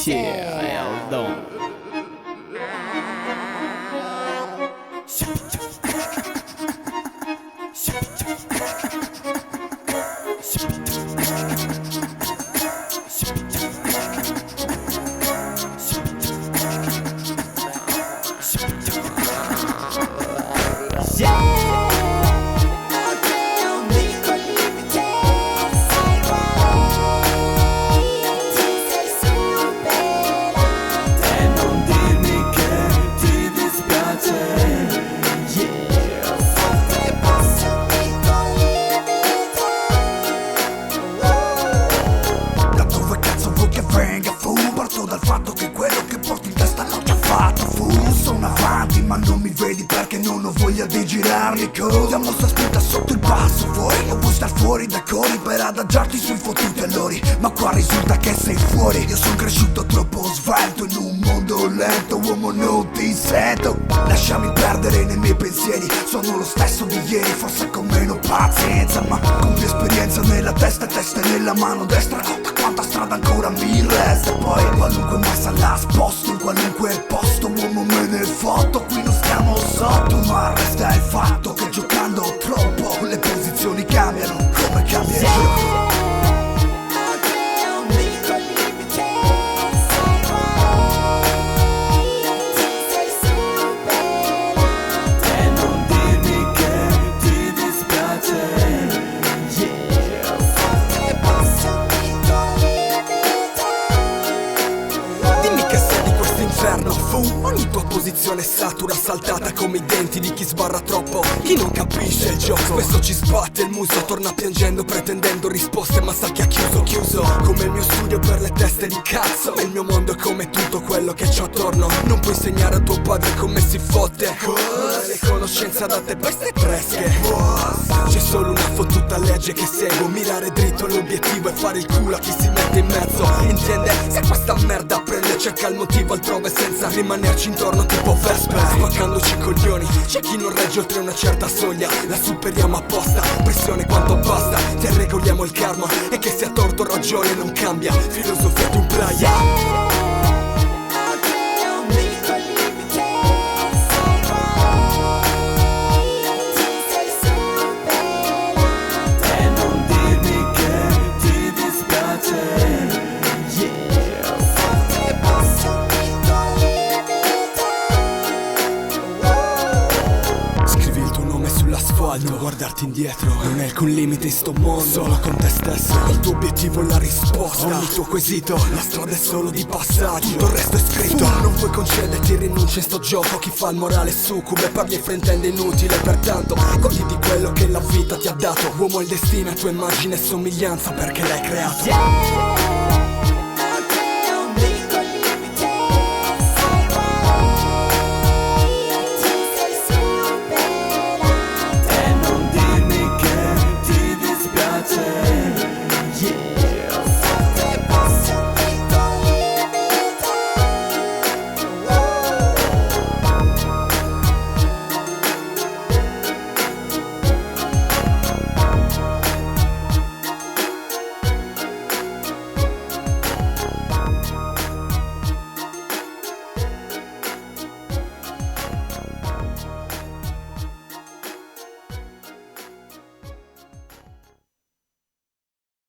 Yeah, Don. Dal fatto che quello che porti in testa l'ho già fatto. Sono avanti ma non mi vedi perché non ho voglia di girarmi con la mossa spinta sotto il passo fuori. O vuoi star fuori dai cori per adagiarti sui fottuti allori. Ma qua risulta che sei fuori. Io sono cresciuto troppo svelto in un mondo lento. Uomo non ti sento. Lasciami perdere nei miei pensieri. Sono lo stesso di ieri, forse con meno pazienza, ma con più esperienza nella testa e testa nella mano destra. Da quanta strada ancora mi resta. Poi qualunque massa la sposto in qualunque posto. Uomo me ne foto, qui non stiamo sotto. Ma resta il fatto che giocando troppo le posizioni cambiano come cambia il gioco. Ogni tua posizione satura, saltata come i denti di chi sbarra troppo, chi non capisce il gioco. Spesso ci sbatte il muso, torna piangendo pretendendo risposte, ma sa che ha chiuso come il mio studio per le teste di cazzo. E il mio mondo è come tutto quello che c'ho attorno. Non puoi insegnare a tuo padre come si fotte le conoscenze adatte per ste fresche. C'è solo una fottuta legge che seguo: mirare dritto all'obiettivo e fare il culo a chi si mette in mezzo. Intende? Se questa merda prende, cerca il motivo altrove senza rimanerci intorno tipo vespe, spaccandoci i coglioni. C'è chi non regge oltre una certa soglia, la superiamo apposta, pressione quanto basta. Ti regoliamo il karma e che sia torto o ragione non cambia, filosofia di un playa. Non guardarti indietro, non è alcun limite in sto mondo, solo con te stesso. Il tuo obiettivo è la risposta, ogni tuo quesito, la strada è solo di passaggio, tutto il resto è scritto. Non puoi concederti rinuncia in sto gioco. Chi fa il morale succube parli e fraintende inutile. Pertanto goditi quello che la vita ti ha dato. Uomo il destino è tua immagine e somiglianza perché l'hai creato.